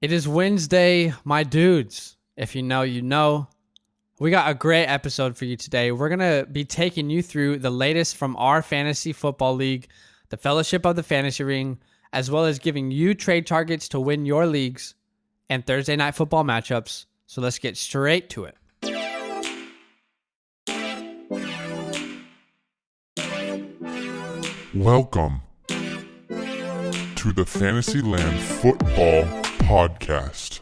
It is Wednesday, my dudes. If you know, you know. We got a great episode for you today. We're going to be taking you through the latest from our fantasy football league, the Fellowship of the Fantasy Ring, as well as giving you trade targets to win your leagues and Thursday night football matchups. So let's get straight to it. Welcome to the FantasyLand Football Podcast.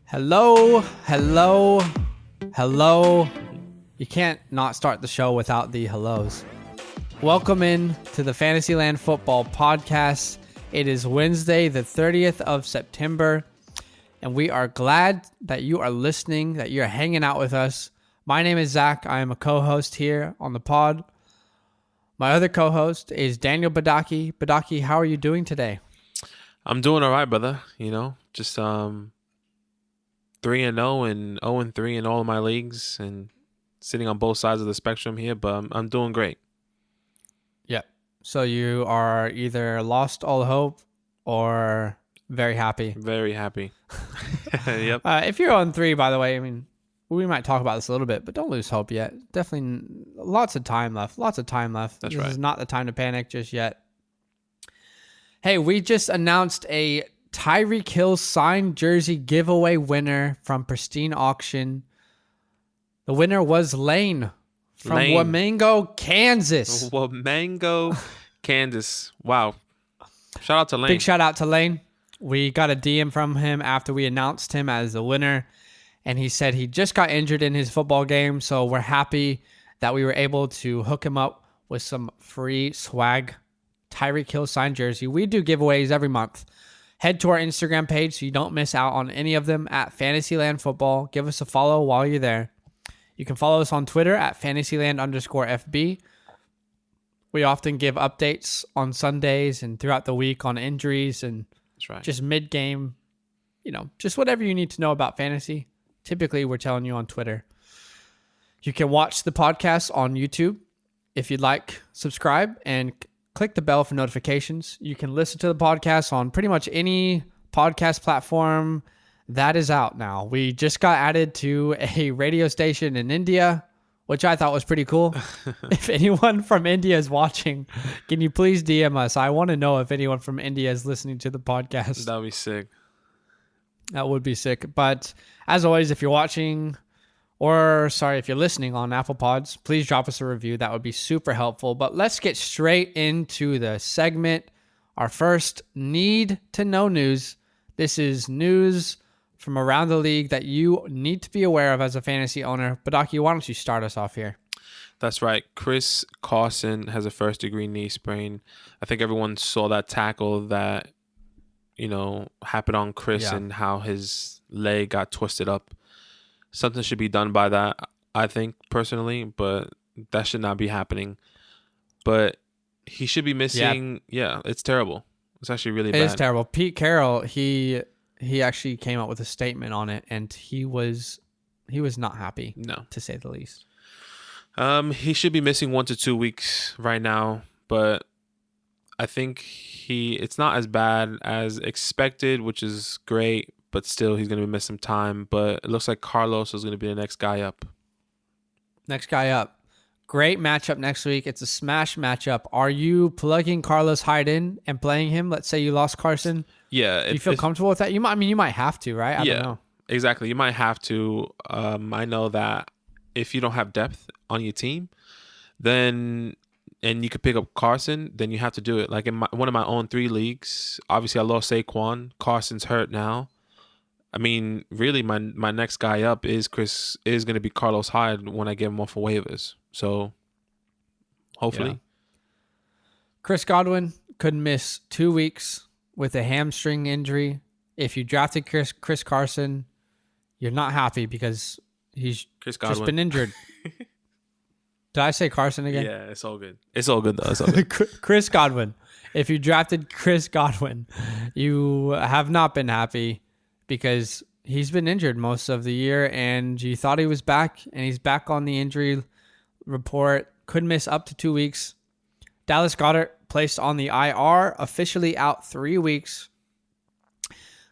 Hello. You can't not start the show without the hellos. Welcome in to the FantasyLand Football Podcast. It is Wednesday, the 30th of September, and we are glad that you are listening, that you're hanging out with us. My name is Zach. I am a co-host here on the pod. My other co-host is Daniel Badaki. Badaki, how are you doing today? I'm doing all right, brother. You know, just 3-0 and 0-3 in all of my leagues, and sitting on both sides of the spectrum here. But I'm doing great. Yep. So you are either lost all hope or very happy. Very happy. Yep. If you're on 3, by the way, I mean, we might talk about this a little bit, but don't lose hope yet. Definitely lots of time left. That's right. This is not the time to panic just yet. Hey, we just announced a Tyreek Hill signed jersey giveaway winner from Pristine Auction. The winner was Lane from Wamango, Kansas. Wamango, Kansas. Wow. Shout out to Lane. Big shout out to Lane. We got a DM from him after we announced him as the winner. And he said he just got injured in his football game, so we're happy that we were able to hook him up with some free swag. Tyreek Hill signed jersey. We do giveaways every month. Head to our Instagram page so you don't miss out on any of them at FantasyLand Football. Give us a follow while you're there. You can follow us on Twitter at FantasyLand_FB. We often give updates on Sundays and throughout the week on injuries and just mid-game, just whatever you need to know about fantasy. Typically, we're telling you on Twitter. You can watch the podcast on YouTube. If you'd like, subscribe and click the bell for notifications. You can listen to the podcast on pretty much any podcast platform that is out now. We just got added to a radio station in India, which I thought was pretty cool. If anyone from India is watching, can you please DM us? I want to know if anyone from India is listening to the podcast. That would be sick. That would be sick. But as always, if you're watching if you're listening on Apple Pods, please drop us a review. That would be super helpful. But let's get straight into the segment. Our first need to know news. This is news from around the league that you need to be aware of as a fantasy owner. Badaki, why don't you start us off here? That's right. Chris Carson has a first-degree knee sprain. I think everyone saw that tackle that happened on Chris and how his leg got twisted up. Something should be done by that, I think, personally, but that should not be happening. But he should be missing. Yeah, it's terrible. It's actually really bad. It is terrible. Pete Carroll, he actually came up with a statement on it, and he was not happy, to say the least. He should be missing 1 to 2 weeks right now, but I think it's not as bad as expected, which is great, but still he's going to miss some time. But it looks like Carlos is going to be the next guy up. Great matchup next week. It's a smash matchup. Are you plugging Carlos Hyde in and playing him? Let's say you lost Carson. Yeah. Do you feel comfortable with that? You might have to, right? I don't know. Exactly. You might have to. I know that if you don't have depth on your team, then and you could pick up Carson, then you have to do it. Like in one of my own 3 leagues, obviously I lost Saquon. Carson's hurt now. I mean, really, my next guy up is going to be Carlos Hyde when I get him off of waivers. So hopefully. Yeah. Chris Godwin could miss 2 weeks with a hamstring injury. If you drafted Chris Carson, you're not happy because he's just been injured. Did I say Carson again? Yeah, it's all good. It's all good, though. It's all good. Chris Godwin. If you drafted Chris Godwin, you have not been happy because he's been injured most of the year, and you thought he was back, and he's back on the injury report. Could miss up to 2 weeks. Dallas Goedert placed on the IR, officially out 3 weeks.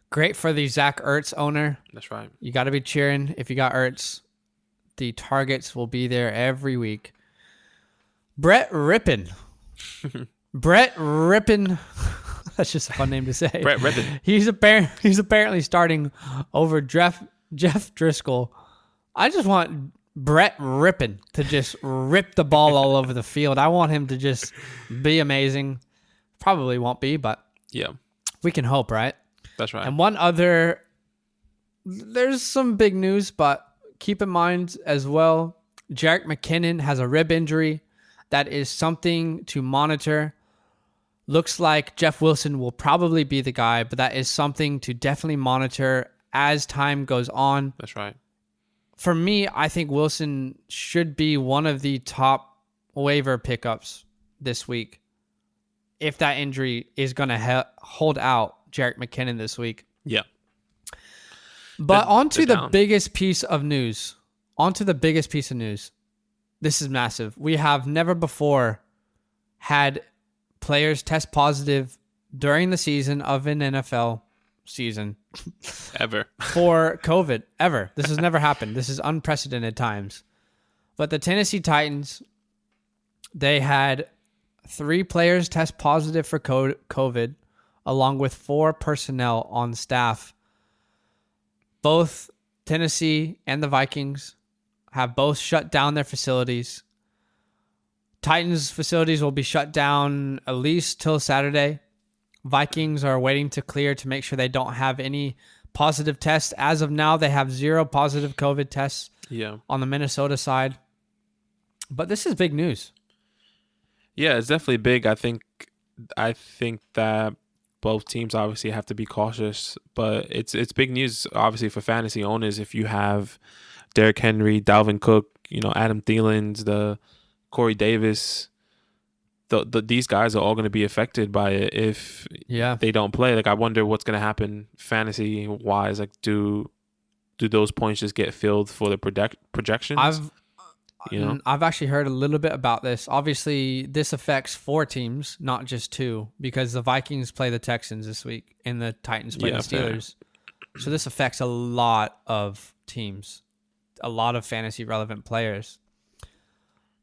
Great for the Zach Ertz owner. That's right. You got to be cheering if you got Ertz. The targets will be there every week. Brett Rippin. Brett Rippin. That's just a fun name to say. Brett Rippin. He's apparently starting over Jeff Driscoll. I just want Brett Rippin to just rip the ball all over the field. I want him to just be amazing. Probably won't be, but yeah, we can hope, right? That's right. And there's some big news, but keep in mind as well, Jerick McKinnon has a rib injury. That is something to monitor. Looks like Jeff Wilson will probably be the guy, but that is something to definitely monitor as time goes on. That's right. For me, I think Wilson should be one of the top waiver pickups this week. If that injury is going to hold out Jerick McKinnon this week. Yeah. But onto the down. biggest piece of news. This is massive. We have never before had players test positive during the season of an NFL season. Ever. For COVID. Ever. This has never happened. This is unprecedented times. But the Tennessee Titans, they had 3 players test positive for COVID, along with 4 personnel on staff. Both Tennessee and the Vikings have both shut down their facilities. Titans facilities will be shut down at least till Saturday. Vikings are waiting to clear to make sure they don't have any positive tests. As of now, they have 0 positive COVID tests on the Minnesota side. But this is big news. Yeah, it's definitely big. I think that both teams obviously have to be cautious, but it's big news obviously for fantasy owners if you have Derrick Henry, Dalvin Cook, Adam Thielen's, the Corey Davis. These guys are all going to be affected by it if they don't play. Like, I wonder what's going to happen fantasy wise. Like, do those points just get filled for the projections? I've actually heard a little bit about this. Obviously, this affects 4 teams, not just 2, because the Vikings play the Texans this week and the Titans play the Steelers. Fair. So this affects a lot of teams, a lot of fantasy relevant players.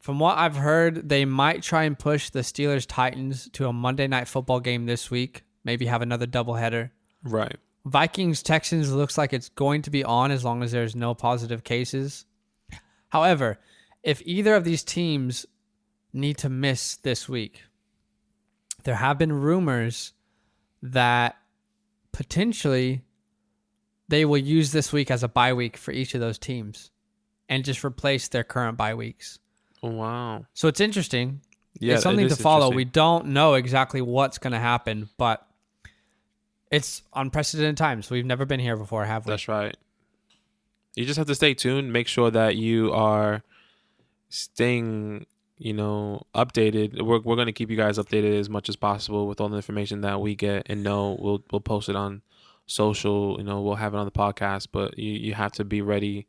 From what I've heard, they might try and push the Steelers-Titans to a Monday Night Football game this week, maybe have another doubleheader. Right. Vikings-Texans looks like it's going to be on as long as there's no positive cases. However, if either of these teams need to miss this week, there have been rumors that potentially they will use this week as a bye week for each of those teams and just replace their current bye weeks. Oh, wow. So it's interesting. Yeah, it's something to follow. We don't know exactly what's going to happen, but it's unprecedented times. We've never been here before, have we? That's right. You just have to stay tuned. Make sure that you are staying, updated. We're going to keep you guys updated as much as possible with all the information that we get and know. We'll post it on social. We'll have it on the podcast. But you have to be ready,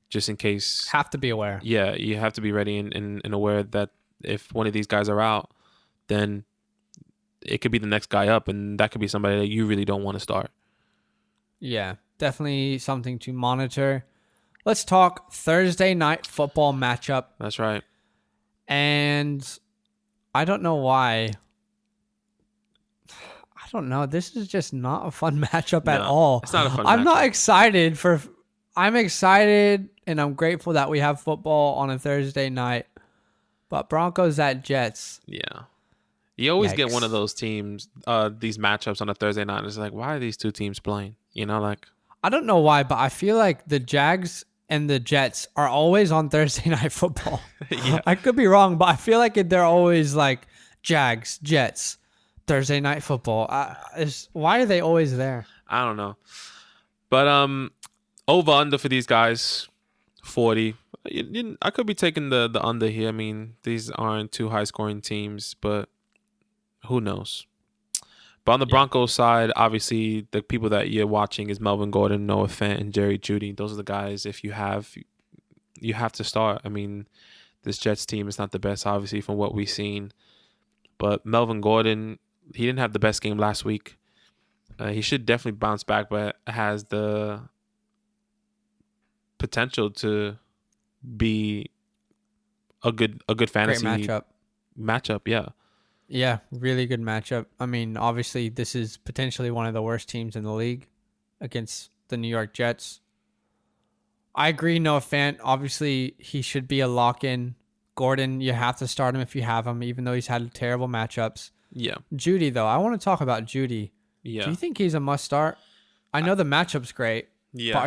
just in case. Have to be aware. Yeah, you have to be ready and aware that if one of these guys are out, then it could be the next guy up, and that could be somebody that you really don't want to start. Yeah, definitely something to monitor. Let's talk Thursday night football matchup. That's right. And I don't know why. I don't know. This is just not a fun matchup at all. It's not a fun I'm matchup. not excited for... I'm excited and I'm grateful that we have football on a Thursday night. But Broncos at Jets. Yeah. You always get one of those teams, these matchups on a Thursday night. It's like, why are these two teams playing? I don't know why, but I feel like the Jags and the Jets are always on Thursday night football. Yeah. I could be wrong, but I feel like they're always like Jags, Jets, Thursday night football. Why are they always there? I don't know. But over under for these guys, 40. I could be taking the under here. I mean, these aren't two high scoring teams, but who knows? But on the Broncos side, obviously the people that you're watching is Melvin Gordon, Noah Fant, and Jerry Jeudy. Those are the guys. If you have to start. I mean, this Jets team is not the best, obviously, from what we've seen. But Melvin Gordon, he didn't have the best game last week. He should definitely bounce back, but has the potential to be a good fantasy Great matchup. Yeah. Yeah, really good matchup. I mean, obviously, this is potentially one of the worst teams in the league against the New York Jets. I agree, Noah Fant. Obviously, he should be a lock-in. Gordon, you have to start him if you have him, even though he's had terrible matchups. Yeah. Judy, though, I want to talk about Judy. Yeah. Do you think he's a must-start? I know the matchup's great, Yeah. but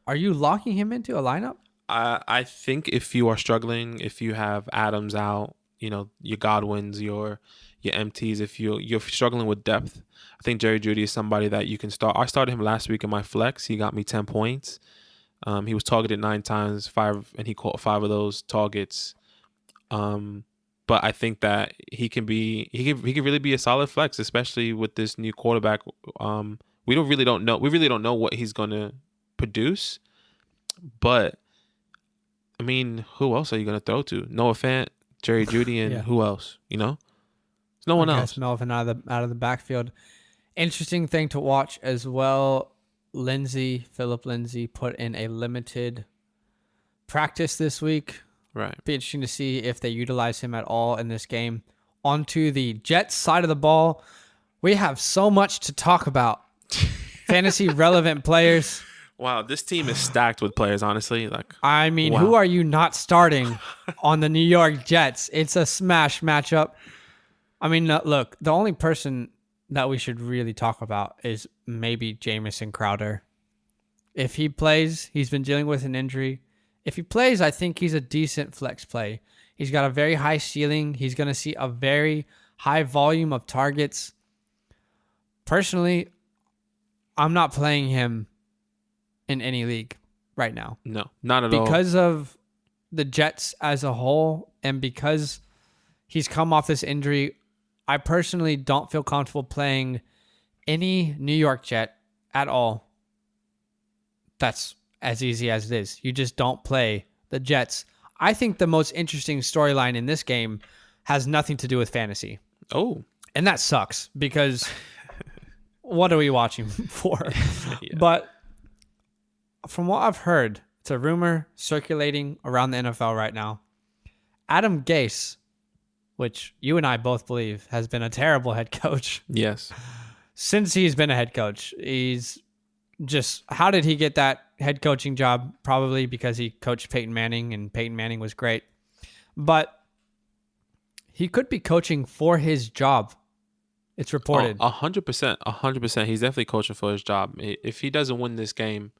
are you locking him into a lineup? I think if you are struggling, if you have Adams out, your Godwins, your MTs, if you're struggling with depth, I think Jerry Jeudy is somebody that you can start. I started him last week in my flex. He got me 10 points. He was targeted 9 times, and he caught 5 of those targets. But I think that he can really be a solid flex, especially with this new quarterback. We really don't know what he's gonna produce, but I mean, who else are you gonna throw to? Noah Fant, Jerry Jeudy, and who else? There's no one else. Melvin out of the backfield. Interesting thing to watch as well. Philip Lindsay put in a limited practice this week. Right. Be interesting to see if they utilize him at all in this game. Onto the Jets side of the ball. We have so much to talk about. Fantasy relevant players. Wow, this team is stacked with players, honestly. I mean, wow. Who are you not starting on the New York Jets? It's a smash matchup. I mean, look, the only person that we should really talk about is maybe Jamison Crowder. If he plays, he's been dealing with an injury. If he plays, I think he's a decent flex play. He's got a very high ceiling. He's going to see a very high volume of targets. Personally, I'm not playing him in any league right now. No, not at all. Because of the Jets as a whole, and because he's come off this injury, I personally don't feel comfortable playing any New York Jet at all. That's as easy as it is. You just don't play the Jets. I think the most interesting storyline in this game has nothing to do with fantasy. Oh. And that sucks because what are we watching for? Yeah. But from what I've heard, it's a rumor circulating around the NFL right now. Adam Gase, which you and I both believe has been a terrible head coach. Yes. Since he's been a head coach, how did he get that head coaching job? Probably because he coached Peyton Manning, and Peyton Manning was great. But he could be coaching for his job. It's reported. 100%. 100%. He's definitely coaching for his job. If he doesn't win this game,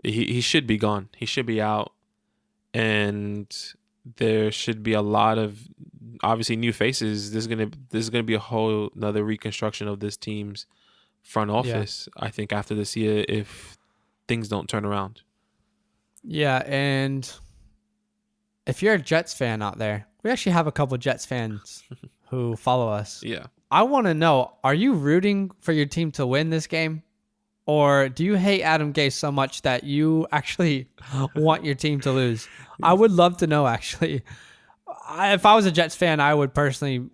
he should be gone. He should be out. And there should be a lot of, obviously, new faces. This is gonna be a whole another reconstruction of this team's front office, I think, after this year, if things don't turn around. Yeah, and if you're a Jets fan out there, we actually have a couple Jets fans who follow us. Yeah. I want to know, are you rooting for your team to win this game? Or do you hate Adam Gase so much that you actually want your team to lose? I would love to know, actually. If I was a Jets fan, I would personally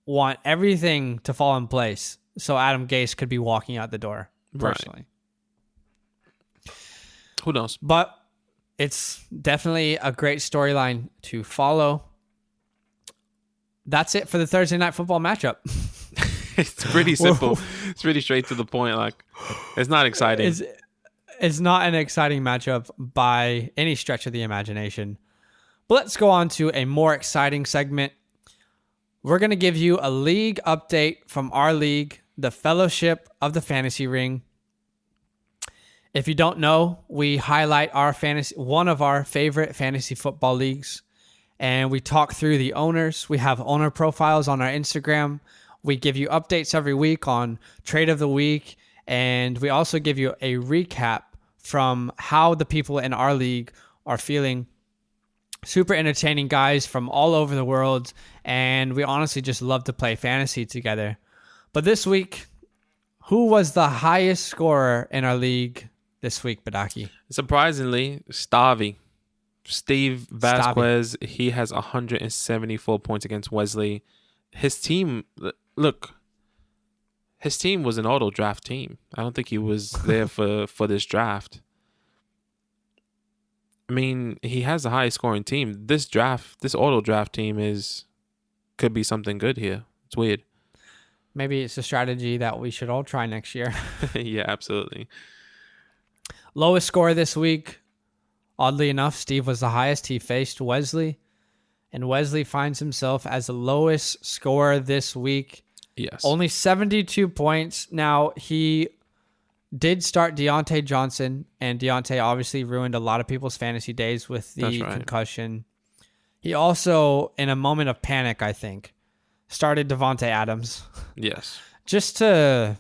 want everything to fall in place so Adam Gase could be walking out the door, personally. Right. Who knows? But it's definitely a great storyline to follow. That's it for the Thursday Night Football matchup. It's pretty simple. It's pretty straight to the point. It's not exciting. It's not an exciting matchup by any stretch of the imagination. But let's go on to a more exciting segment. We're going to give you a league update from our league, the Fellowship of the Fantasy Ring. If you don't know, we highlight one of our favorite fantasy football leagues, and we talk through the owners. We have owner profiles on our Instagram. We give you updates every week on Trade of the Week, and we also give you a recap from how the people in our league are feeling. Super entertaining guys from all over the world, and we honestly just love to play fantasy together. But this week, who was the highest scorer in our league this week, Badaki? Surprisingly, Stavi. Steve Vasquez, he has 174 points against Wesley. His team, look, his team was an auto draft team. I don't think he was there for this draft. I mean, he has the highest scoring team. This auto draft team could be something good here. It's weird. Maybe it's a strategy that we should all try next year. Yeah, absolutely. Lowest score this week. Oddly enough, Steve was the highest. He faced Wesley, and Wesley finds himself as the lowest scorer this week. Yes. Only 72 points. Now, he did start Deontay Johnson, and Deontay obviously ruined a lot of people's fantasy days with the concussion. He also, in a moment of panic, I think, started Devontae Adams. Yes. Just to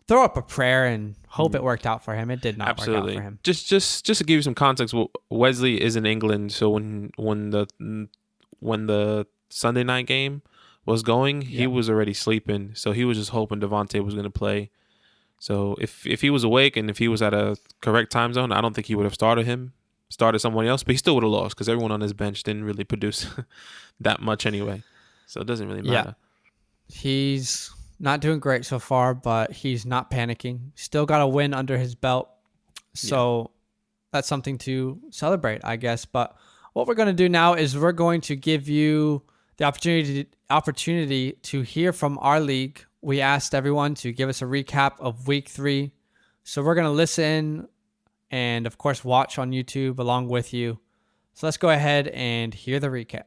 throw up a prayer and hope it worked out for him. It did not work out for him. Just to give you some context, Wesley is in England, so when the Sunday night game was going, he was already sleeping, so he was just hoping Devontae was going to play. So if he was awake and if he was at a correct time zone, I don't think he would have started someone else, but he still would have lost because everyone on his bench didn't really produce that much anyway. So it doesn't really matter. Yeah. He's not doing great so far, but he's not panicking. Still got a win under his belt. So that's something to celebrate, I guess. But what we're going to do now is we're going to give you the opportunity to hear from our league. We asked everyone to give us a recap of week 3. So we're going to listen and, of course, watch on YouTube along with you. So let's go ahead and hear the recap.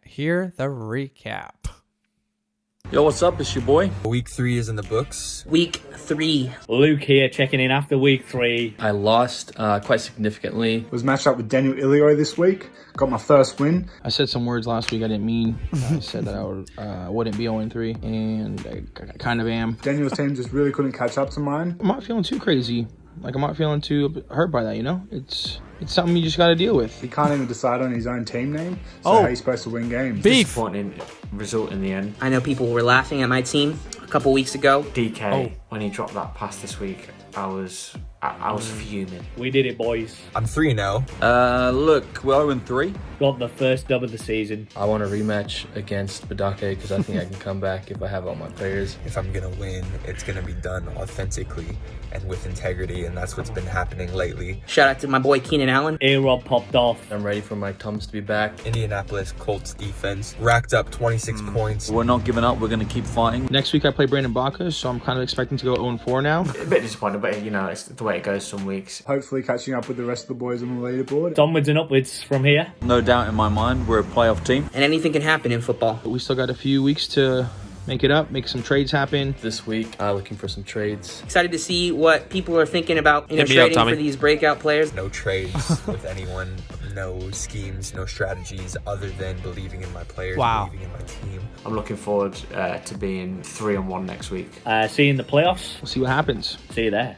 Yo, what's up? It's your boy. Week 3 is in the books. Week 3. Luke here, checking in after week 3. I lost quite significantly. Was matched up with Daniel Ilio this week. Got my first win. I said some words last week I didn't mean. I said that I wouldn't be 0-3, and I kind of am. Daniel's team just really couldn't catch up to mine. I'm not feeling too crazy. Like, I'm not feeling too hurt by that, you know? It's something you just got to deal with. He can't even decide on his own team name. So how he's supposed to win games? Beef. Disappointing result in the end. I know people were laughing at my team a couple weeks ago. DK, when he dropped that pass this week, I was fuming. We did it, boys. I'm 3-0. Look, we're 0-3. Got the first dub of the season. I want a rematch against Badake because I think I can come back if I have all my players. If I'm going to win, it's going to be done authentically and with integrity, and that's what's been happening lately. Shout out to my boy Keenan Allen. A-Rob popped off. I'm ready for Mike Thomas to be back. Indianapolis Colts defense racked up 26 points. We're not giving up. We're going to keep fighting. Next week I play Brandon Baca, so I'm kind of expecting to go 0-4 now. A bit disappointed, but it's the way it goes some weeks. Hopefully catching up with the rest of the boys on the leaderboard. It's onwards and upwards from here. No doubt in my mind, we're a playoff team. And anything can happen in football. But we still got a few weeks to make it up, make some trades happen. This week, looking for some trades. Excited to see what people are thinking about trading for these breakout players. No trades with anyone, no schemes, no strategies other than believing in my players, believing in my team. I'm looking forward to being 3-1 next week. See you in the playoffs. We'll see what happens. See you there.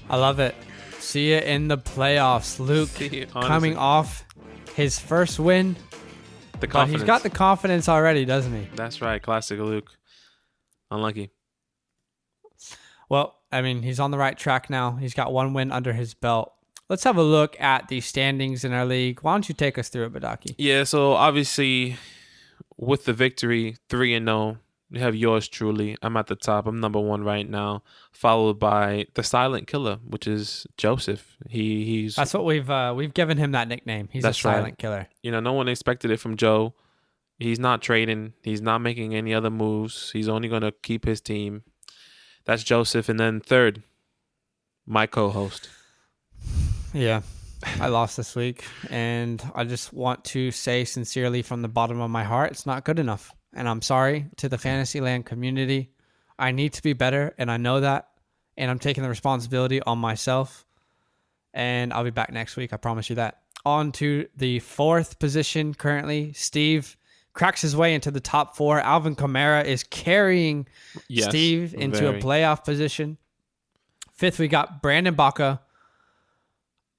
I love it. See you in the playoffs. Luke coming off his first win. But he's got the confidence already, doesn't he? That's right. Classic Luke. Unlucky. Well, I mean, he's on the right track now. He's got 1 win under his belt. Let's have a look at the standings in our league. Why don't you take us through it, Badaki? Yeah, so obviously with the victory, 3-0, we have yours truly. I'm at the top. I'm number 1 right now, followed by the silent killer, which is Joseph. He's That's what we've given him that nickname. He's a silent killer. You know, no one expected it from Joe. He's not trading. He's not making any other moves. He's only going to keep his team. That's Joseph. And then third, my co-host. Yeah, I lost this week, and I just want to say sincerely from the bottom of my heart, it's not good enough. And I'm sorry to the Fantasyland community. I need to be better, and I know that. And I'm taking the responsibility on myself. And I'll be back next week. I promise you that. On to the 4th position currently. Steve cracks his way into the top 4. Alvin Kamara is carrying Steve into a playoff position. 5th, we got Brandon Baca.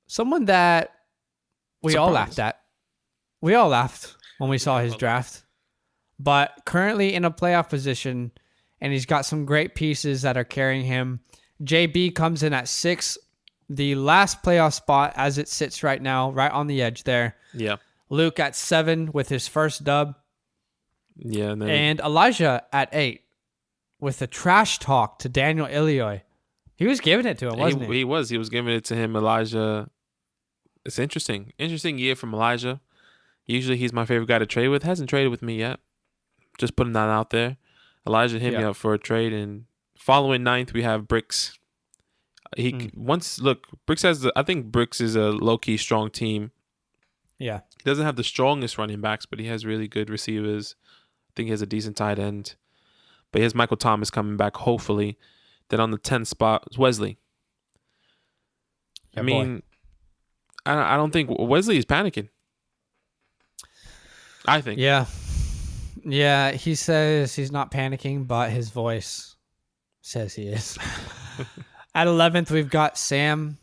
Someone that we all laughed at. We all laughed when we saw his draft. But currently in a playoff position, and he's got some great pieces that are carrying him. JB comes in at 6th. the last playoff spot as it sits right now, right on the edge there. Yeah. Luke at 7 with his first dub. Yeah. And Elijah at 8 with a trash talk to Daniel Ilioy. He was giving it to him, wasn't he? He was giving it to him. Elijah. It's interesting. Interesting year from Elijah. Usually he's my favorite guy to trade with. Hasn't traded with me yet. Just putting that out there. Elijah hit me up for a trade, and following 9th we have Bricks. Bricks has I think Bricks is a low-key strong team. Yeah. He doesn't have the strongest running backs, but he has really good receivers. I think he has a decent tight end. But he has Michael Thomas coming back, hopefully. Then on the 10th spot is Wesley. Yeah, I mean, I don't think Wesley is panicking. I think. Yeah. Yeah, he says he's not panicking, but his voice says he is. At 11th, we've got Sam.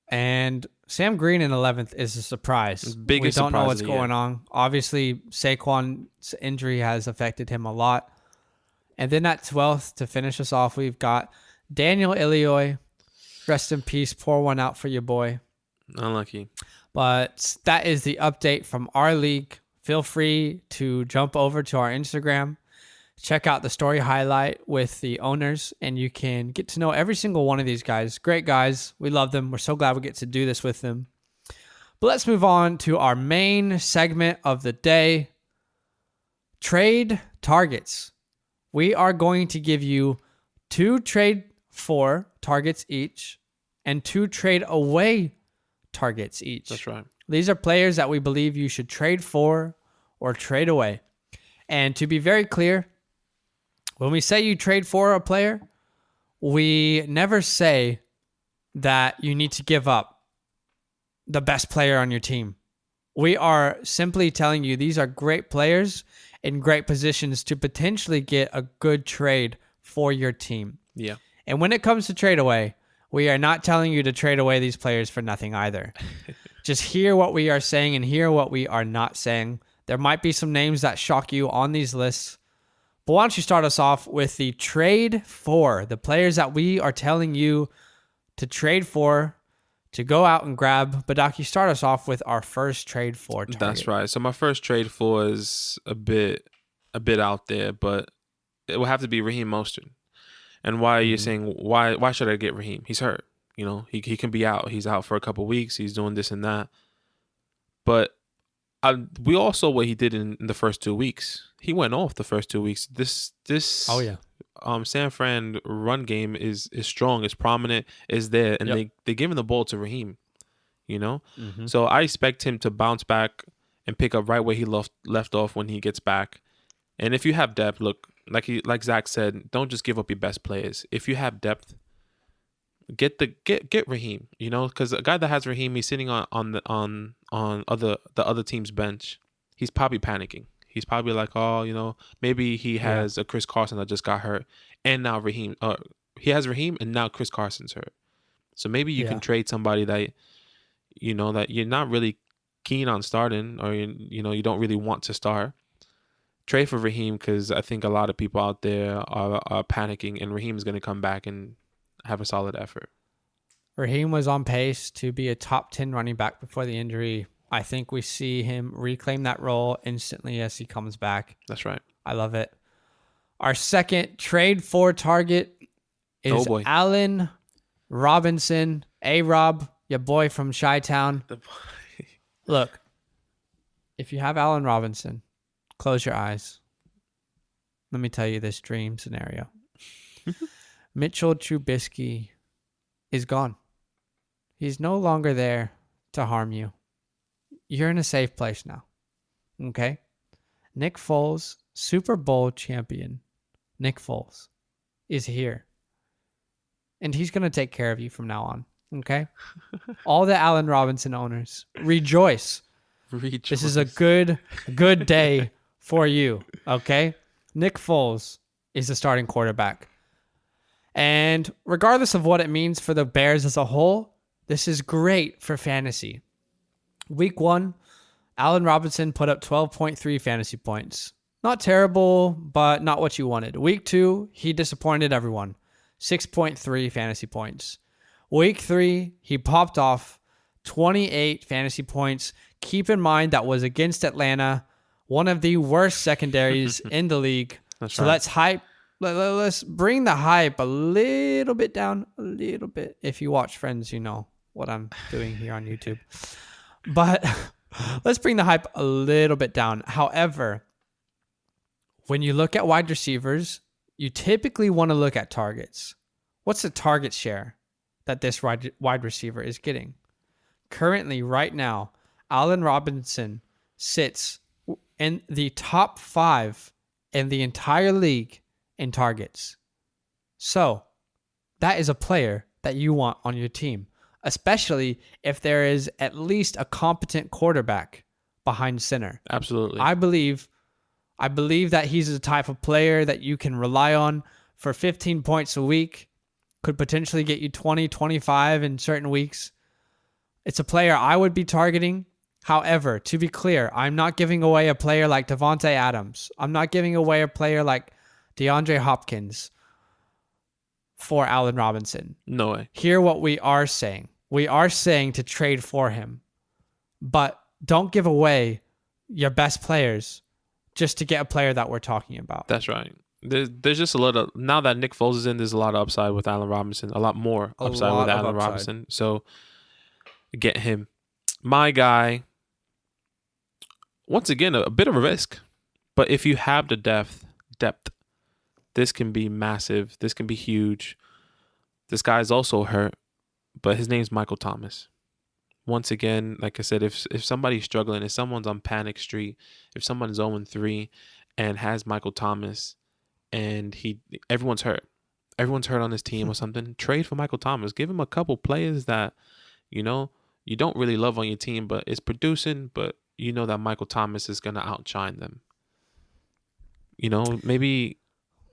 And Sam Green in 11th is a surprise. We don't know what's going on. Obviously, Saquon's injury has affected him a lot. And then at 12th, to finish us off, we've got Daniel Ilioy. Rest in peace. Pour one out for your boy. Unlucky. But that is the update from our league. Feel free to jump over to our Instagram. Check out the story highlight with the owners, and you can get to know every single one of these guys. Great guys. We love them. We're so glad we get to do this with them. But let's move on to our main segment of the day. Trade targets. We are going to give you 2 trade for targets each and 2 trade away targets each. That's right. These are players that we believe you should trade for or trade away. And to be very clear, when we say you trade for a player, we never say that you need to give up the best player on your team. We are simply telling you these are great players in great positions to potentially get a good trade for your team. Yeah. And when it comes to trade away, we are not telling you to trade away these players for nothing either. Just hear what we are saying and hear what we are not saying. There might be some names that shock you on these lists. But why don't you start us off with the trade for, the players that we are telling you to trade for, to go out and grab. Badaki, start us off with our first trade for target. That's right. So my first trade for is a bit out there, but it will have to be Raheem Mostert. And why you're saying, why should I get Raheem? He's hurt. You know, he can be out. He's out for a couple of weeks. He's doing this and that. But we all saw what he did in the first 2 weeks. He went off the first 2 weeks. This San Fran run game is strong, is prominent, is there, and they're giving the ball to Raheem. You know, so I expect him to bounce back and pick up right where he left off when he gets back. And if you have depth, look, like Zach said, don't just give up your best players. If you have depth, get Raheem. You know, because a guy that has Raheem, he's sitting on the other team's bench. He's probably panicking. He's probably like, oh, you know, maybe he has a Chris Carson that just got hurt, and now he has Raheem, and now Chris Carson's hurt. So maybe you can trade somebody that, you know, that you're not really keen on starting, or you know you don't really want to start. Trade for Raheem, because I think a lot of people out there are panicking, and Raheem is going to come back and have a solid effort. Raheem was on pace to be a top 10 running back before the injury. I think we see him reclaim that role instantly as he comes back. That's right. I love it. Our second trade for target is Allen Robinson. A-Rob, your boy from Chi-Town. Look, if you have Allen Robinson, close your eyes. Let me tell you this dream scenario. Mitchell Trubisky is gone. He's no longer there to harm you. You're in a safe place now. Okay? Nick Foles, Super Bowl champion, Nick Foles, is here. And he's going to take care of you from now on. Okay? All the Allen Robinson owners, rejoice. This is a good day for you. Okay? Nick Foles is the starting quarterback. And regardless of what it means for the Bears as a whole, this is great for fantasy. Week 1, Allen Robinson put up 12.3 fantasy points. Not terrible, but not what you wanted. Week 2, he disappointed everyone. 6.3 fantasy points. Week 3, he popped off 28 fantasy points. Keep in mind that was against Atlanta, one of the worst secondaries in the league. That's right. Let's bring the hype a little bit down, a little bit. If you watch Friends, you know what I'm doing here on YouTube. But let's bring the hype a little bit down. However, when you look at wide receivers, you typically want to look at targets. What's the target share that this wide receiver is getting? Currently, right now, Allen Robinson sits in the top 5 in the entire league in targets. So, that is a player that you want on your team, especially if there is at least a competent quarterback behind center. Absolutely. I believe that he's the type of player that you can rely on for 15 points a week, could potentially get you 20, 25 in certain weeks. It's a player I would be targeting. However, to be clear, I'm not giving away a player like Devontae Adams. I'm not giving away a player like DeAndre Hopkins for Allen Robinson. No way. Hear what we are saying. We are saying to trade for him. But don't give away your best players just to get a player that we're talking about. That's right. There's just a lot of, now that Nick Foles is in, there's a lot of upside with Allen Robinson. A lot more upside with Allen Robinson. So get him. My guy, once again, a bit of a risk. But if you have the depth, this can be massive. This can be huge. This guy is also hurt, but his name's Michael Thomas. Once again, like I said, if somebody's struggling, if someone's on panic street, if someone's 0-3 and has Michael Thomas and everyone's hurt on his team or something, trade for Michael Thomas. Give him a couple players that, you don't really love on your team, but it's producing, but you know that Michael Thomas is going to outshine them. Maybe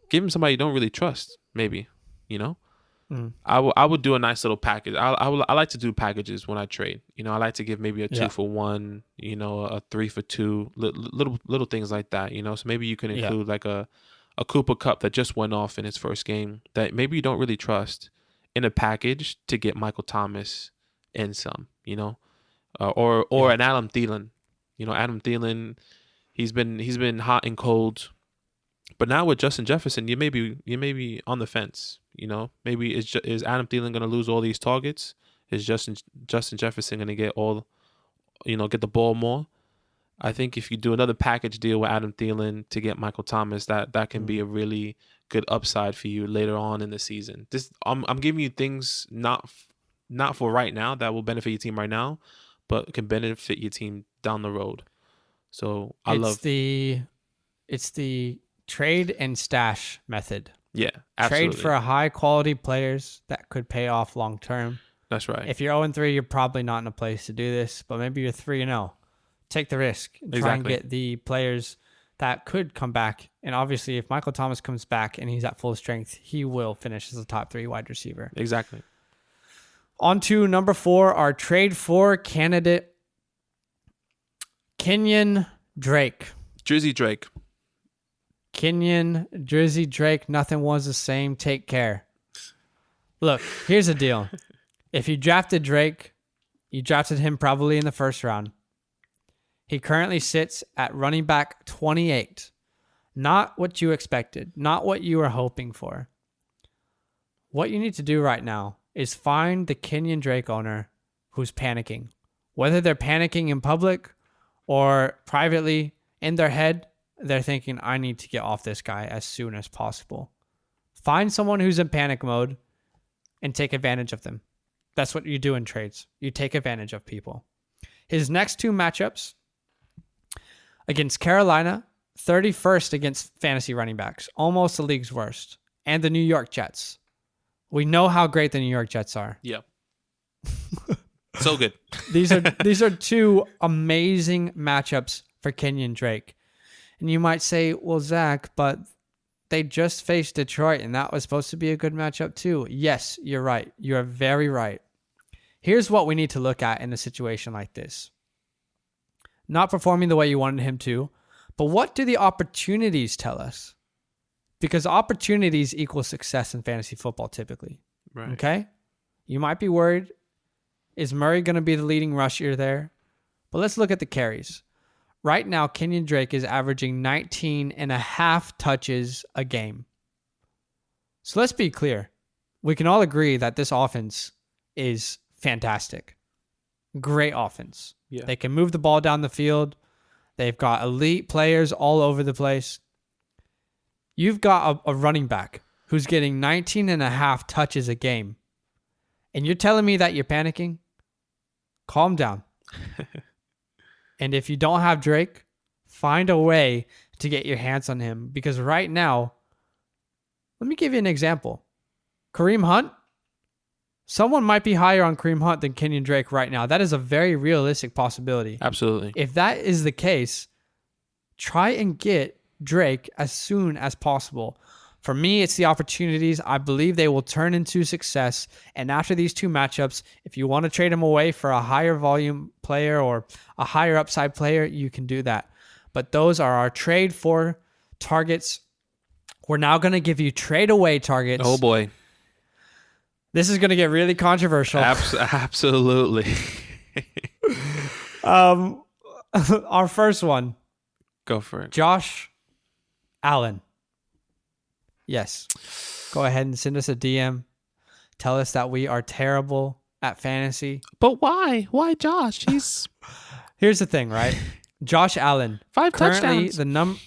give him somebody you don't really trust, maybe, I would do a nice little package. I like to do packages when I trade. I like to give maybe a 2 for 1, a 3 for 2, little things like that. So maybe you can include like a Cooper Kupp that just went off in his first game that maybe you don't really trust in a package to get Michael Thomas and some, or an Adam Thielen. Adam Thielen, he's been hot and cold. But now with Justin Jefferson, you may be on the fence. Maybe is Adam Thielen going to lose all these targets? Is Justin Jefferson going to get get the ball more? I think if you do another package deal with Adam Thielen to get Michael Thomas, that can be a really good upside for you later on in the season. I'm giving you things not for right now that will benefit your team right now, but can benefit your team down the road. So it's the trade and stash method. Yeah, absolutely. Trade for high quality players that could pay off long term. That's right. If you're 0-3, you're probably not in a place to do this, but maybe you're 3-0. Take the risk and try and get the players that could come back. And obviously, if Michael Thomas comes back and he's at full strength, he will finish as a top 3 wide receiver. Exactly. On to number 4, our trade for candidate, Kenyon Drake. Drizzy Drake. Kenyon, Drizzy Drake, nothing was the same. Take care. Look, here's the deal. If you drafted Drake, you drafted him probably in the first round. He currently sits at running back 28. Not what you expected. Not what you were hoping for. What you need to do right now is find the Kenyon Drake owner who's panicking. Whether they're panicking in public or privately in their head, they're thinking, I need to get off this guy as soon as possible. Find someone who's in panic mode and take advantage of them. That's what you do in trades. You take advantage of people. His next 2 matchups against Carolina, 31st against fantasy running backs, almost the league's worst, and the New York Jets. We know how great the New York Jets are. Yeah. So good. These are 2 amazing matchups for Kenyon Drake. And you might say, well, Zach, but they just faced Detroit, and that was supposed to be a good matchup too. Yes, you're right. You are very right. Here's what we need to look at in a situation like this. Not performing the way you wanted him to, but what do the opportunities tell us? Because opportunities equal success in fantasy football typically. Right. Okay? You might be worried, is Murray going to be the leading rusher there? But let's look at the carries. Right now, Kenyon Drake is averaging 19.5 touches a game. So let's be clear. We can all agree that this offense is fantastic. Great offense. Yeah. They can move the ball down the field. They've got elite players all over the place. You've got a running back who's getting 19.5 touches a game. And you're telling me that you're panicking? Calm down. And if you don't have Drake, find a way to get your hands on him. Because right now, let me give you an example. Kareem Hunt, someone might be higher on Kareem Hunt than Kenyon Drake right now. That is a very realistic possibility. Absolutely. If that is the case, try and get Drake as soon as possible. For me, it's the opportunities. I believe they will turn into success. And after these two matchups, if you want to trade him away for a higher volume player or a higher upside player, you can do that. But those are our trade for targets. We're now going to give you trade away targets. Oh, boy. This is going to get really controversial. Absolutely. Our first one. Go for it. Josh Allen. Yes. Go ahead and send us a DM. Tell us that we are terrible at fantasy. But why? Why Josh? Here's the thing, right? Josh Allen. 5 currently touchdowns.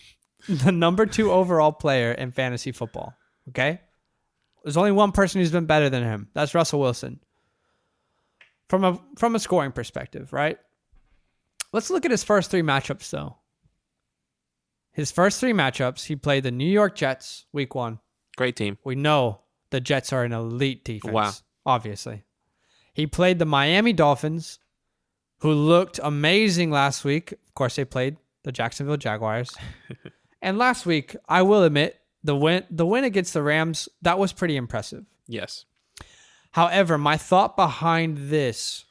The number 2 overall player in fantasy football. Okay? There's only one person who's been better than him. That's Russell Wilson. From a scoring perspective, right? Let's look at his first 3 matchups, though. His first 3 matchups, he played the New York Jets week 1. Great team. We know the Jets are an elite defense. Wow. Obviously. He played the Miami Dolphins, who looked amazing last week. Of course, they played the Jacksonville Jaguars. And last week, I will admit, the win against the Rams, that was pretty impressive. Yes. However, my thought behind this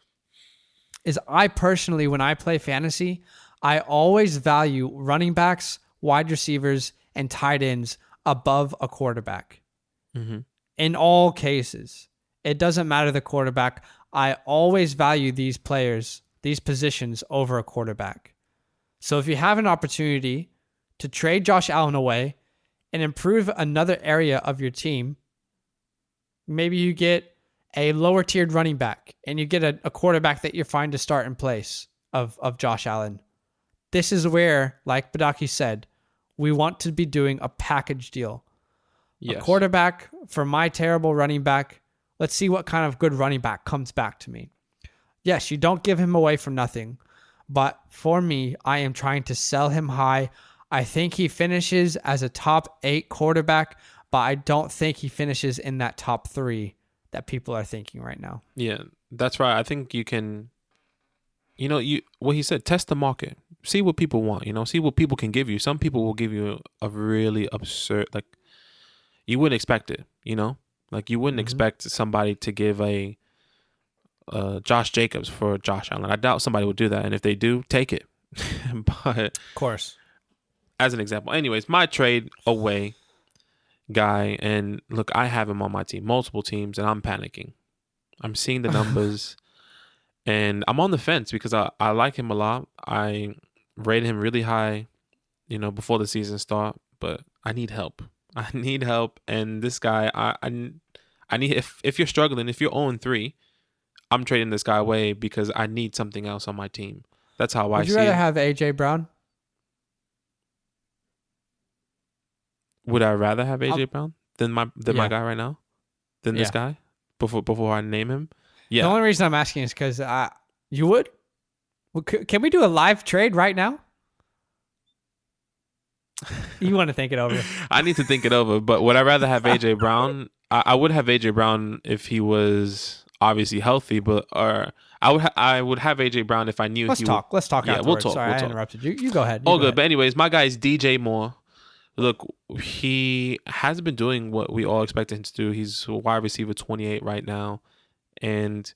is I personally, when I play fantasy, I always value running backs, wide receivers, and tight ends above a quarterback. Mm-hmm. In all cases, it doesn't matter the quarterback. I always value these players, these positions over a quarterback. So if you have an opportunity to trade Josh Allen away and improve another area of your team, maybe you get a lower tiered running back and you get a quarterback that you're fine to start in place of Josh Allen. This is where, like Badaki said, we want to be doing a package deal. Yes. A quarterback for my terrible running back. Let's see what kind of good running back comes back to me. Yes, you don't give him away for nothing. But for me, I am trying to sell him high. I think he finishes as a top 8 quarterback, but I don't think he finishes in that top 3 that people are thinking right now. Yeah, that's right. I think you can, what he said, test the market. See what people want, see what people can give you. Some people will give you a really absurd, like, you wouldn't expect it, Like, you wouldn't expect somebody to give a Josh Jacobs for Josh Allen. I doubt somebody would do that. And if they do, take it. But of course, as an example. Anyways, my trade away guy, and look, I have him on my team, multiple teams, and I'm panicking. I'm seeing the numbers, and I'm on the fence because I like him a lot. I rated him really high, before the season start, but I need help. And this guy, I need, if you're struggling, if you're 0-3, I'm trading this guy away because I need something else on my team. That's how I see it. Would you rather have AJ Brown? Would I rather have AJ Brown than my guy right now? Than this guy? Before I name him? Yeah. The only reason I'm asking is because you would? Can we do a live trade right now? You want to think it over. I need to think it over, but would I rather have AJ Brown? I would have AJ Brown if he was obviously healthy, but I would have AJ Brown if I knew Let's talk. Let's talk afterwards. We'll talk. Sorry, I interrupted you. You go ahead. All good. But anyways, my guy is DJ Moore. Look, he has been doing what we all expected him to do. He's wide receiver 28 right now, and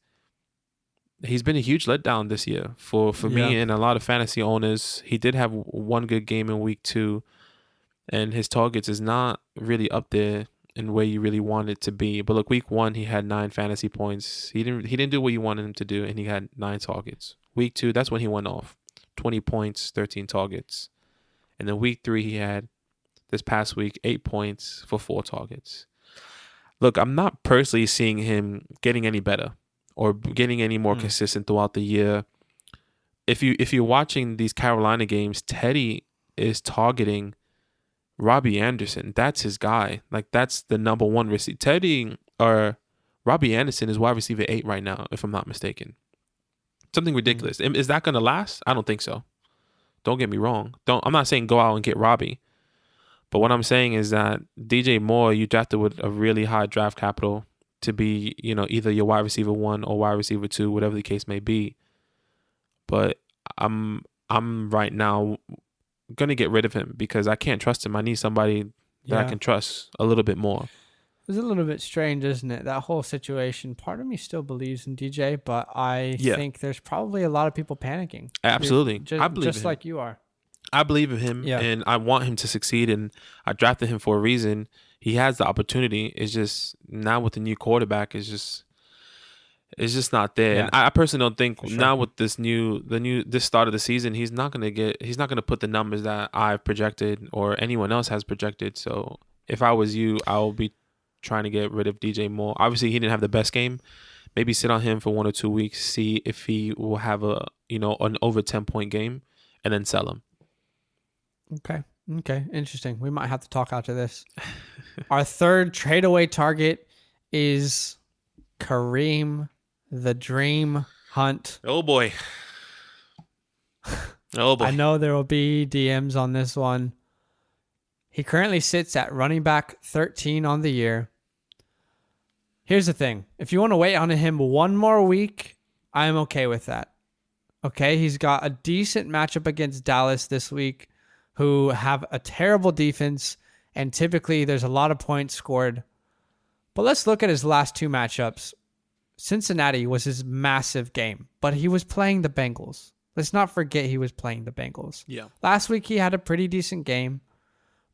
he's been a huge letdown this year for me and a lot of fantasy owners. He did have one good game in week 2, and his targets is not really up there and where you really want it to be. But look, week 1 he had 9 fantasy points. He didn't do what you wanted him to do, and he had 9 targets. Week 2, that's when he went off. 20 points, 13 targets. And then week 3 he had this past week 8 points for 4 targets. Look, I'm not personally seeing him getting any better or getting any more consistent throughout the year. If you're watching these Carolina games, Teddy is targeting Robbie Anderson. That's his guy. Like, that's the number 1 receiver. Teddy or Robbie Anderson is wide receiver 8 right now, if I'm not mistaken. Something ridiculous. Is that going to last? I don't think so. Don't get me wrong. I'm not saying go out and get Robbie. But what I'm saying is that DJ Moore, you drafted with a really high draft capital to be, either your wide receiver 1 or wide receiver 2, whatever the case may be. But I'm right now gonna get rid of him because I can't trust him. I need somebody that I can trust a little bit more. It's a little bit strange, isn't it? That whole situation. Part of me still believes in DJ, but I think there's probably a lot of people panicking. Absolutely. I believe just in him. like you are. I believe in him, and I want him to succeed, and I drafted him for a reason. He has the opportunity. It's just now with the new quarterback, it's just not there. Yeah. And I personally don't think now with this start of the season, he's not gonna put the numbers that I've projected or anyone else has projected. So if I was you, I would be trying to get rid of DJ Moore. Obviously, he didn't have the best game. Maybe sit on him for 1 or 2 weeks, see if he will have an over 10-point game, and then sell him. Okay. Interesting. We might have to talk after this. Our third trade away target is Kareem the Dream Hunt. Oh boy. I know there will be DMs on this one. He currently sits at running back 13 on the year. Here's the thing. If you want to wait on him 1 more week, I'm okay with that. Okay, he's got a decent matchup against Dallas this week, who have a terrible defense, and typically there's a lot of points scored. But let's look at his last 2 matchups. Cincinnati was his massive game, but he was playing the Bengals. Let's not forget he was playing the Bengals. Yeah. Last week he had a pretty decent game,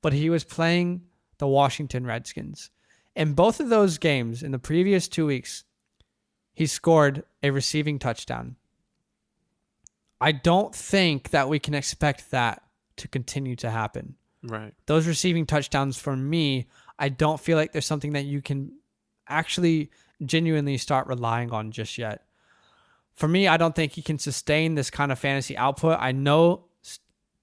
but he was playing the Washington Redskins. In both of those games, in the previous 2 weeks, he scored a receiving touchdown. I don't think that we can expect that to continue to happen. Right. Those receiving touchdowns, for me, I don't feel like there's something that you can actually genuinely start relying on just yet. For me, I don't think he can sustain this kind of fantasy output. I know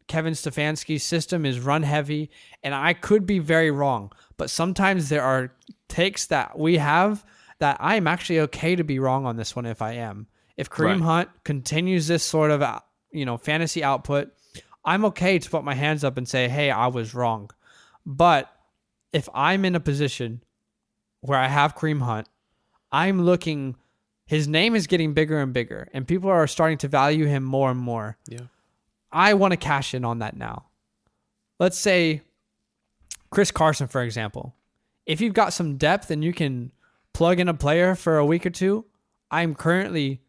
Kevin Stefanski's system is run heavy, and I could be very wrong, but sometimes there are takes that we have that I am actually okay to be wrong on this one if I am. If Kareem Hunt continues this sort of fantasy output, I'm okay to put my hands up and say, hey, I was wrong. But if I'm in a position where I have Kareem Hunt, I'm looking, his name is getting bigger and bigger, and people are starting to value him more and more. Yeah. I want to cash in on that now. Let's say Chris Carson, for example. If you've got some depth and you can plug in a player for a week or two, I'm currently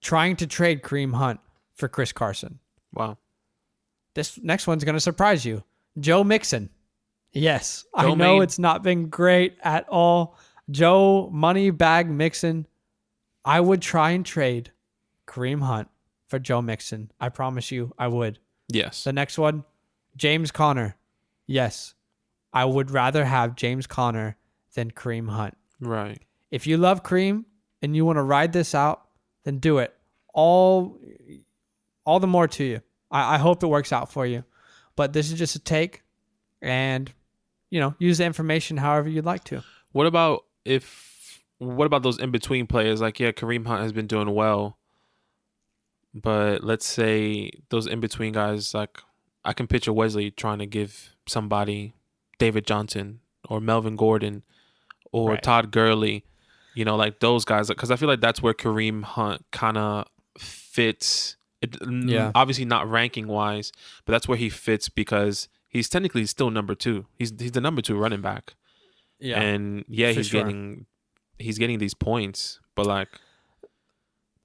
trying to trade Kareem Hunt for Chris Carson. Wow. This next one's going to surprise you. Joe Mixon. Yes, I know it's not been great at all. Joe Moneybag Mixon. I would try and trade Kareem Hunt for Joe Mixon. I promise you I would. Yes. The next one, James Conner. Yes, I would rather have James Conner than Kareem Hunt. Right. If you love Kareem and you want to ride this out, then do it. All the more to you. I hope it works out for you. But this is just a take, and use the information however you'd like to. What about those in between players? Like, Kareem Hunt has been doing well, but let's say those in between guys, like I can picture Wesley trying to give somebody David Johnson or Melvin Gordon or Todd Gurley, like those guys, because I feel like that's where Kareem Hunt kind of fits. Obviously not ranking wise, but that's where he fits because he's technically still number 2. He's the number 2 running back. Yeah. And he's getting these points, but like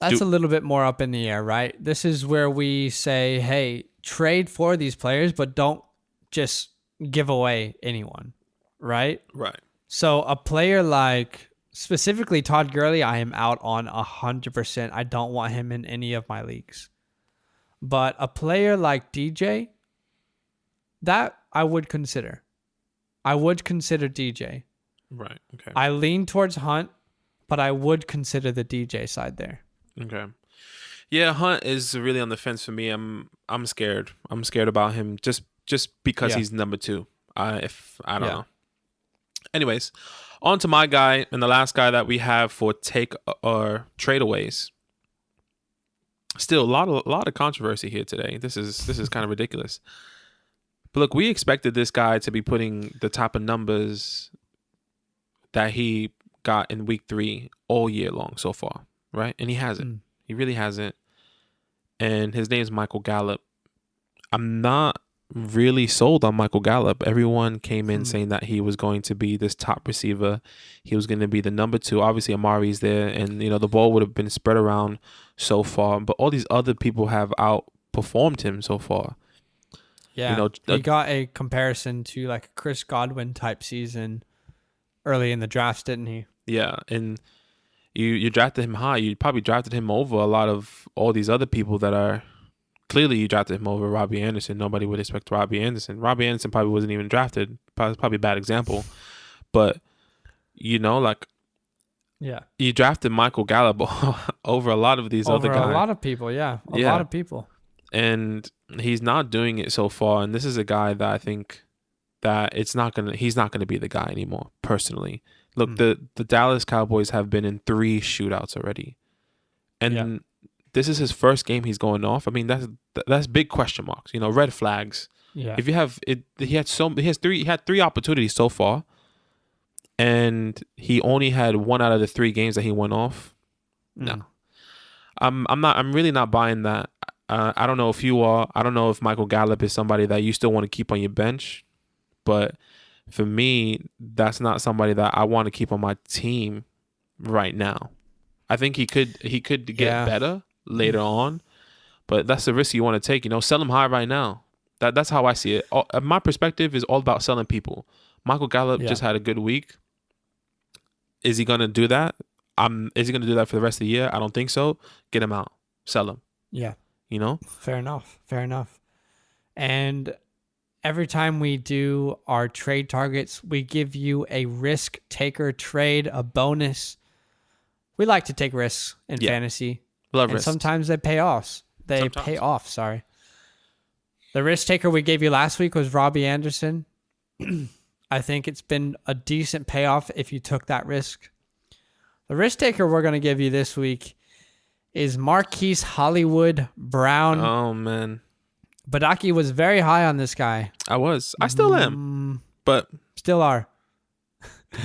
that's a little bit more up in the air, right? This is where we say, hey, trade for these players, but don't just give away anyone, right? Right. So a player like specifically Todd Gurley, I am out on 100%. I don't want him in any of my leagues. But a player like DJ, that I would consider. I would consider DJ. Right. Okay. I lean towards Hunt, but I would consider the DJ side there. Okay. Yeah, Hunt is really on the fence for me. I'm scared. I'm scared about him just because he's number 2. I don't know. Anyways, on to my guy and the last guy that we have for take or tradeaways. Still a lot of controversy here today. This is kind of ridiculous. But look, we expected this guy to be putting the type of numbers that he got in week 3 all year long so far, right? And he hasn't. He really hasn't. And his name's Michael Gallup. I'm not really sold on Michael Gallup. Everyone came in saying that he was going to be this top receiver. He was going to be the number 2. Obviously, Amari's there, and the ball would have been spread around so far. But all these other people have outperformed him so far. Yeah, he got a comparison to like a Chris Godwin type season early in the drafts, didn't he? Yeah, and you drafted him high. You probably drafted him over a lot of all these other people that are. Clearly, you drafted him over Robbie Anderson. Nobody would expect Robbie Anderson. Robbie Anderson probably wasn't even drafted. Probably a bad example. But, you drafted Michael Gallup over a lot of these other guys. Over a lot of people, yeah. A lot of people. And he's not doing it so far. And this is a guy that I think that he's not gonna be the guy anymore, personally. Look, the Dallas Cowboys have been in 3 shootouts already. And this is his first game he's going off. I mean, that's big question marks. Red flags. Yeah. If you have it, he had 3 opportunities so far, and he only had 1 out of the 3 games that he went off. No, I'm really not buying that. I don't know if you are. I don't know if Michael Gallup is somebody that you still want to keep on your bench, but for me, that's not somebody that I want to keep on my team right now. I think he could get better later on, but that's the risk you want to take. Sell him high right now. That's how I see it. My perspective is all about selling people. Michael Gallup just had a good week. Is he going to do that? Is he going to do that for the rest of the year? I don't think so. Get him out. Sell him. Yeah. Fair enough. And every time we do our trade targets, we give you a risk taker trade, a bonus. We like to take risks in fantasy. Love and risks. Sometimes they pay off. Pay off, sorry. The risk taker we gave you last week was Robbie Anderson. I think it's been a decent payoff if you took that risk. The risk taker we're going to give you this week is Marquise Hollywood Brown. Oh, man. Badaki was very high on this guy. I still am. But still are.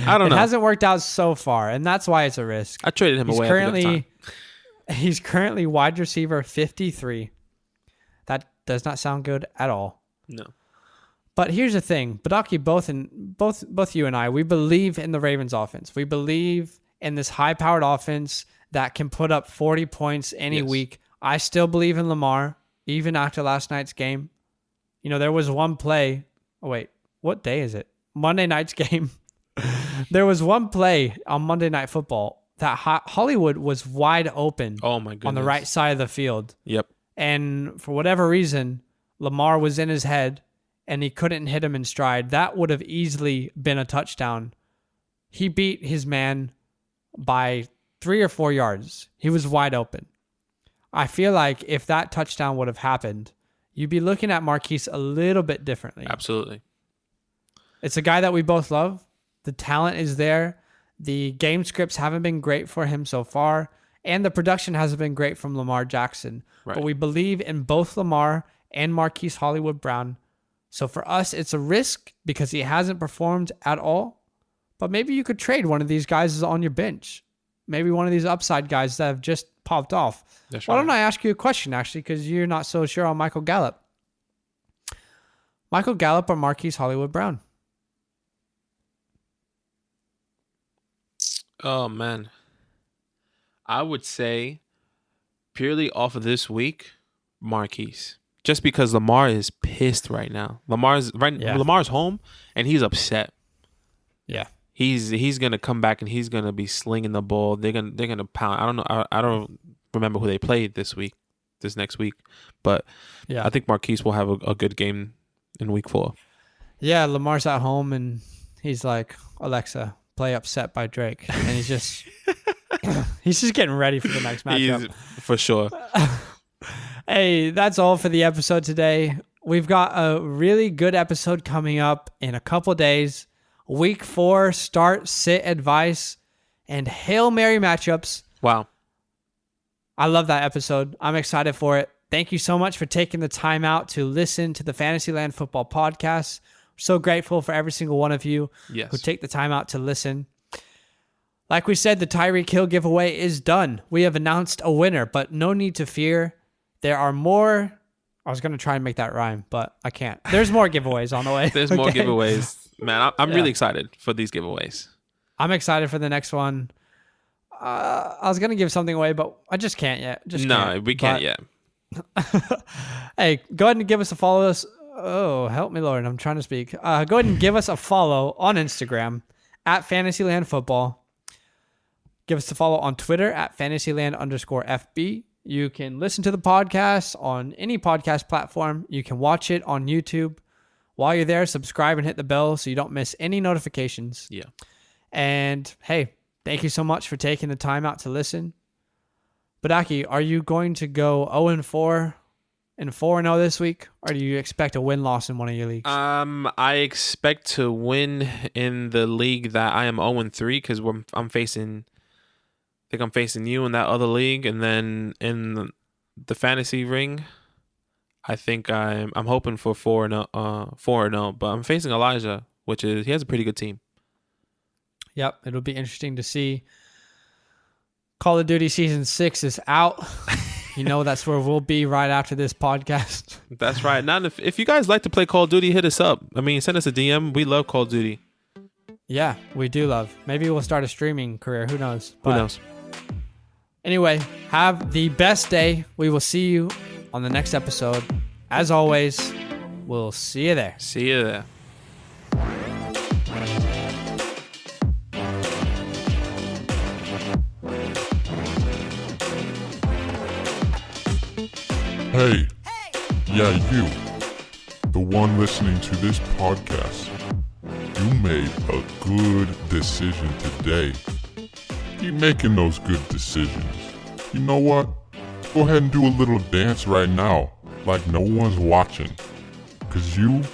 I don't know. It hasn't worked out so far, and that's why it's a risk. I traded him away at the time. He's currently wide receiver 53. That does not sound good at all. No. But here's the thing. Badaki, both you and I, we believe in the Ravens offense. We believe in this high-powered offense that can put up 40 points any week. I still believe in Lamar, even after last night's game. There was one play. Oh, wait. What day is it? Monday night's game. There was one play on Monday Night Football that Hollywood was wide open my goodness. On the right side of the field. Yep. And for whatever reason, Lamar was in his head and he couldn't hit him in stride. That would have easily been a touchdown. He beat his man by 3 or 4 yards. He was wide open. I feel like if that touchdown would have happened, you'd be looking at Marquise a little bit differently. Absolutely. It's a guy that we both love. The talent is there. The game scripts haven't been great for him so far, and the production hasn't been great from Lamar Jackson. Right. But we believe in both Lamar and Marquise Hollywood Brown. So for us, it's a risk because he hasn't performed at all. But maybe you could trade one of these guys on your bench. Maybe one of these upside guys that have just popped off. That's Why right. don't I ask you a question, actually, because you're not so sure on Michael Gallup. Michael Gallup or Marquise Hollywood Brown? Oh, man. I would say purely off of this week, Marquise. Just because Lamar is pissed right now. Lamar's home and he's upset. Yeah. he's gonna come back and he's gonna be slinging the ball. They're gonna pound. I don't know. I don't remember who they played this next week, but Yeah. I think Marquise will have a good game in week 4. Yeah, Lamar's at home and he's like, Alexa, play Upset by Drake. And he's just getting ready for the next matchup. For sure. Hey, that's all for the episode today. We've got a really good episode coming up in a couple days. Week 4, start, sit advice, and Hail Mary matchups. Wow. I love that episode. I'm excited for it. Thank you so much for taking the time out to listen to the FantasyLand Football podcast. We're so grateful for every single one of you who take the time out to listen. Like we said, the Tyreek Hill giveaway is done. We have announced a winner, but no need to fear. There are more. I was going to try and make that rhyme, but I can't. There's more giveaways on the way. There's more giveaways. Man, I'm really excited for these giveaways. I'm excited for the next one. I was going to give something away, but I just can't yet. We can't yet. Hey, go ahead and give us a follow. Oh, help me, Lord. I'm trying to speak. Go ahead and give us a follow on Instagram at FantasyLand Football. Give us a follow on Twitter at FantasyLand_FB. You can listen to the podcast on any podcast platform. You can watch it on YouTube. While you're there, subscribe and hit the bell so you don't miss any notifications. Yeah. And hey, thank you so much for taking the time out to listen. Badaki, are you going to go 0-4 and 4-0 this week, or do you expect a win-loss in one of your leagues? I expect to win in the league that I am 0-3 because I'm facing you in that other league, and then in the fantasy ring, I think I'm hoping for 4-0, but I'm facing Elijah, he has a pretty good team. Yep, it'll be interesting to see. Call of Duty Season 6 is out. That's where we'll be right after this podcast. That's right. Now, if you guys like to play Call of Duty, hit us up. Send us a DM. We love Call of Duty. Yeah, we do love. Maybe we'll start a streaming career. Who knows? Who knows? Anyway, have the best day. We will see you on the next episode. As always, we'll see you there. See you there. Hey, yeah, you, the one listening to this podcast, you made a good decision today. Keep making those good decisions. You know what? Go ahead and do a little dance right now, like no one's watching. 'Cause you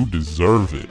deserve it.